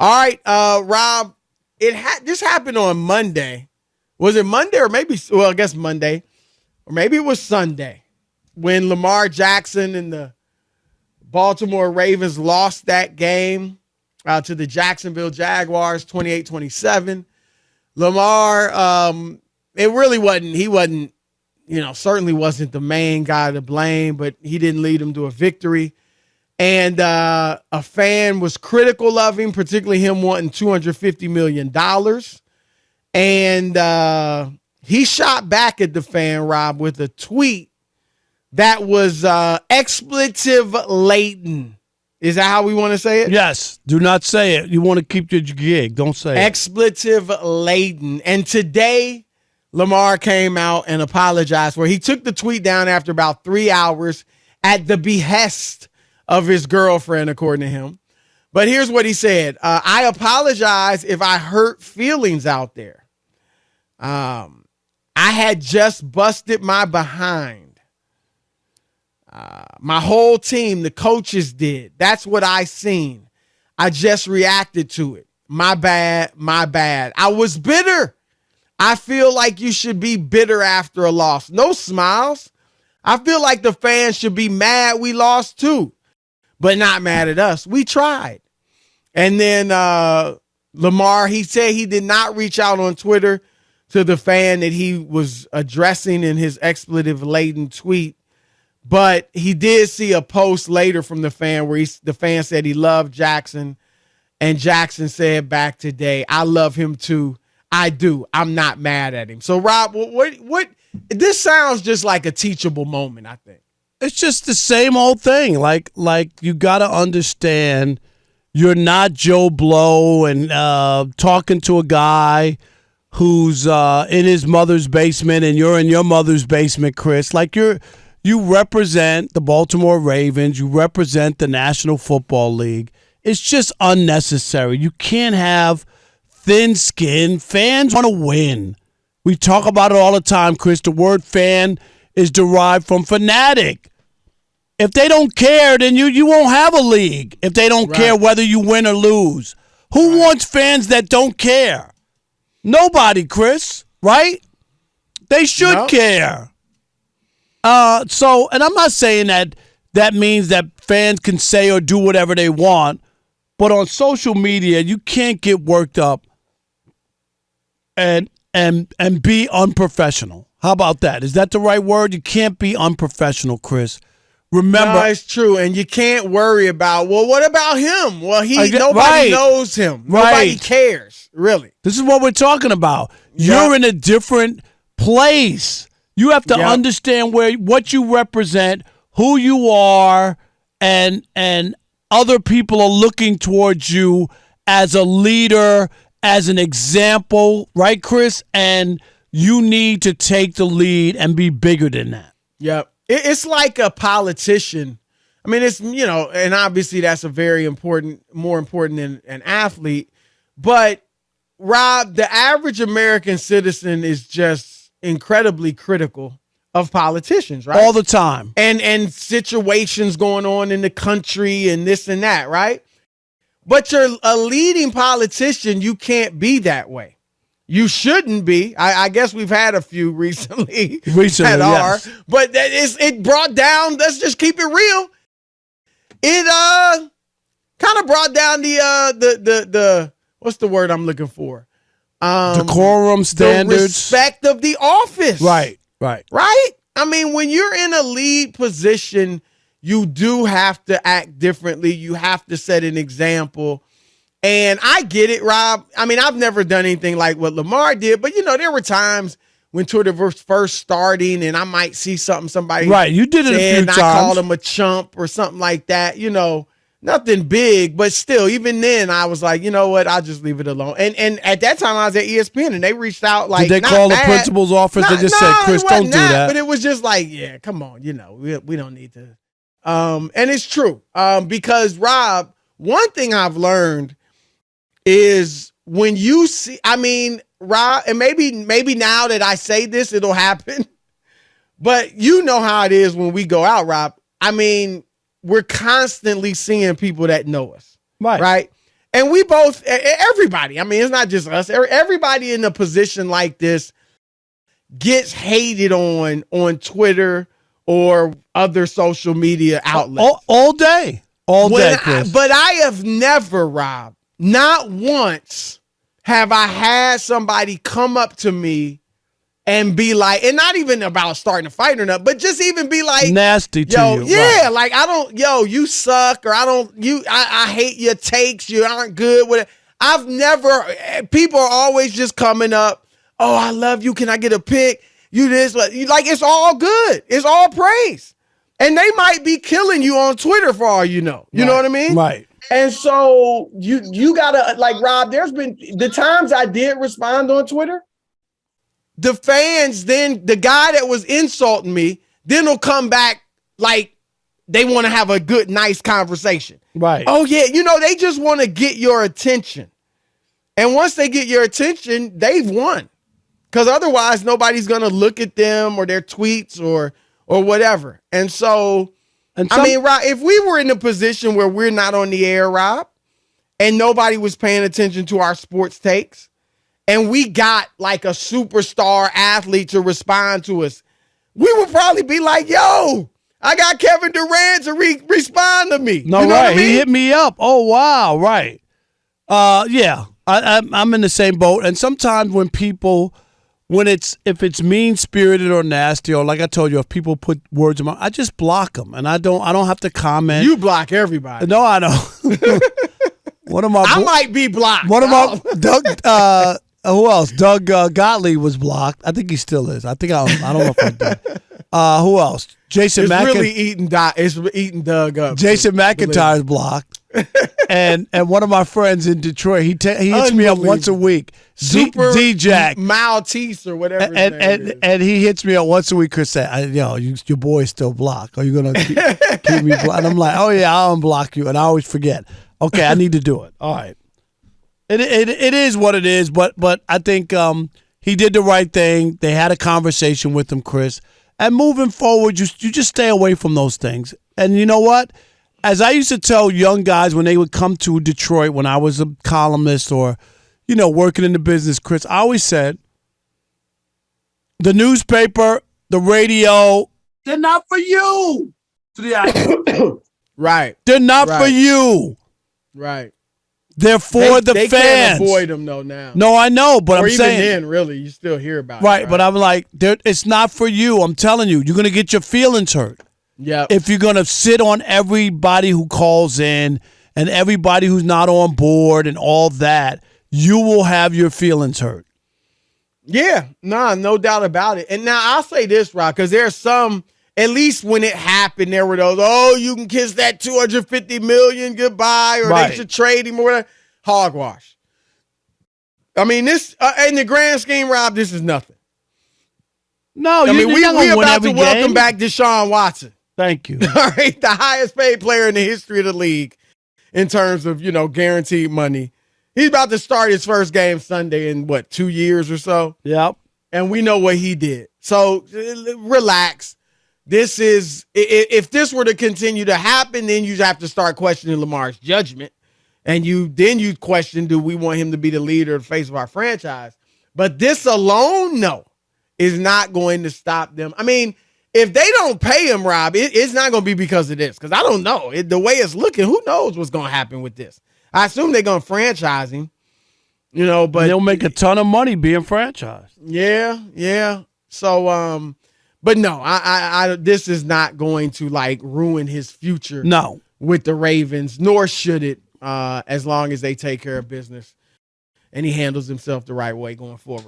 All right, Rob, this happened on Monday. Was it Monday or maybe, I guess Monday, or maybe it was Sunday when Lamar Jackson and the Baltimore Ravens lost that game to the Jacksonville Jaguars 28-27. Lamar, it really wasn't, he wasn't, certainly wasn't the main guy to blame, but he didn't lead them to a victory. And a fan was critical of him, particularly him wanting $250 million. And he shot back at the fan, Rob, with a tweet that was expletive laden. Is that how we want to say it? Yes. Do not say it. You want to keep your gig. Don't say it. Expletive laden. And today, Lamar came out and apologized for it. He took the tweet down after about 3 hours at the behest of his girlfriend, according to him. But here's what he said. I apologize if I hurt feelings out there. I had just busted my behind. My whole team, the coaches did. That's what I seen. I just reacted to it. My bad, my bad. I was bitter. I feel like you should be bitter after a loss. No smiles. I feel like the fans should be mad we lost too, but not mad at us. We tried. And then Lamar, he said he did not reach out on Twitter to the fan that he was addressing in his expletive-laden tweet. But he did see a post later from the fan where the fan said he loved Jackson. And Jackson said back today, I love him too. I do. I'm not mad at him. So, Rob, what this sounds just like a teachable moment, I think. It's just the same old thing. Like you got to understand you're not Joe Blow and talking to a guy who's in his mother's basement and you're in your mother's basement, Chris. Like you represent the Baltimore Ravens. You represent the National Football League. It's just unnecessary. You can't have thin skin. Fans want to win. We talk about it all the time, Chris. The word fan is derived from fanatic. If they don't care, then you won't have a league. If they don't care whether you win or lose. Who wants fans that don't care? Nobody, Chris, right? They should care. And I'm not saying that means that fans can say or do whatever they want, but on social media, you can't get worked up and be unprofessional. How about that? Is that the right word? You can't be unprofessional, Chris. Remember, no, it's true, and you can't worry about. Well, what about him? Well, nobody knows him. Nobody cares, really. This is what we're talking about. You're in a different place. You have to understand what you represent, who you are, and other people are looking towards you as a leader, as an example, right, Chris? And you need to take the lead and be bigger than that. Yep. It's like a politician. I mean, it's, and obviously that's more important than an athlete. But, Rob, the average American citizen is just incredibly critical of politicians, right? All the time. And situations going on in the country and this and that, right? But you're a leading politician, you can't be that way. You shouldn't be. I guess we've had a few recently that are. Yes. But it brought down, let's just keep it real. It kind of brought down the what's the word I'm looking for? Decorum standards. The respect of the office. Right. I mean, when you're in a lead position, you do have to act differently. You have to set an example. And I get it, Rob. I mean, I've never done anything like what Lamar did, but there were times when Twitter was first starting and I might see somebody you did it a few times. I called him a chump or something like that. Nothing big, but still, even then I was like, you know what? I'll just leave it alone. And at that time I was at ESPN and they reached out like, did they call the principal's office? They just said, Chris, don't do that. But it was just like, yeah, come on. We don't need to. And it's true. Because Rob, one thing I've learned is when you see, Rob, and maybe now that I say this, it'll happen. But you know how it is when we go out, Rob. I mean, we're constantly seeing people that know us. Right. Right. And we both, everybody, I mean, it's not just us, everybody in a position like this gets hated on Twitter or other social media outlets. All day. All day, Chris. But I have never, Rob, not once have I had somebody come up to me and be like, and not even about starting a fight or not, but just even be like, nasty to you. Yeah, right. like you suck, or I hate your takes, you aren't good with it. I've never, people are always just coming up, oh, I love you, can I get a pic? You this, like it's all good. It's all praise. And they might be killing you on Twitter for all you know. You know what I mean? Right. And so you gotta, like, Rob, there's been the times I did respond on Twitter. The fans, then the guy that was insulting me, then will come back like they want to have a good, nice conversation. Right. Oh, yeah. They just want to get your attention. And once they get your attention, they've won. Because otherwise, nobody's going to look at them or their tweets or whatever. And so, I mean, Rob, if we were in a position where we're not on the air, Rob, and nobody was paying attention to our sports takes, and we got like a superstar athlete to respond to us, we would probably be like, yo, I got Kevin Durant to respond to me. No, you know right. what I mean? He hit me up. Oh, wow. Right. Yeah. I'm in the same boat. And sometimes when people, if it's mean-spirited or nasty, or like I told you, if people put words in my mouth, I just block them. And I don't have to comment. You block everybody. No, I don't. I might be blocked. One of my Doug. Who else? Doug Gottlieb was blocked. I think he still is. I don't know if I did. Who else? Jason It's McIntyre. really eating Doug up. Jason McIntyre is blocked. and one of my friends in Detroit, he hits me up once a week. Super D-Jack. Maltese or whatever his name is. And he hits me up once a week. Chris said, your boy's still blocked. Are you going to keep me blocked? And I'm like, oh, yeah, I'll unblock you. And I always forget. Okay, I need to do it. All right. It is what it is, but I think he did the right thing. They had a conversation with him, Chris. And moving forward, you just stay away from those things. And you know what? As I used to tell young guys when they would come to Detroit when I was a columnist or, working in the business, Chris, I always said, the newspaper, the radio, they're not for you. Right. They're not for you. Right. They're for the they fans. They can't avoid them, though, now. No, I know, but or I'm saying. Or even then, really, you still hear about it. Right, but I'm like, it's not for you. I'm telling you, you're going to get your feelings hurt. Yeah. If you're going to sit on everybody who calls in and everybody who's not on board and all that, you will have your feelings hurt. Yeah, no doubt about it. And now I'll say this, Rob, because there's some, at least when it happened, there were those, oh, you can kiss that $250 million goodbye, or they should trade him or whatever. Hogwash. I mean, this, in the grand scheme, Rob, this is nothing. No, I mean, we're about to welcome game. back Deshaun Watson. Thank you. All right, the highest paid player in the history of the league in terms of, guaranteed money. He's about to start his first game Sunday in, 2 years or so? Yep. And we know what he did. So relax. This is, if this were to continue to happen, then you have to start questioning Lamar's judgment. And you question, do we want him to be the leader, the face of our franchise? But this alone, no, is not going to stop them. I mean, if they don't pay him, Rob, it's not going to be because of this. Because I don't know. The way it's looking, who knows what's going to happen with this? I assume they're going to franchise him, but they'll make a ton of money being franchised. Yeah. So, but no, I this is not going to ruin his future. No, with the Ravens, nor should it, as long as they take care of business and he handles himself the right way going forward.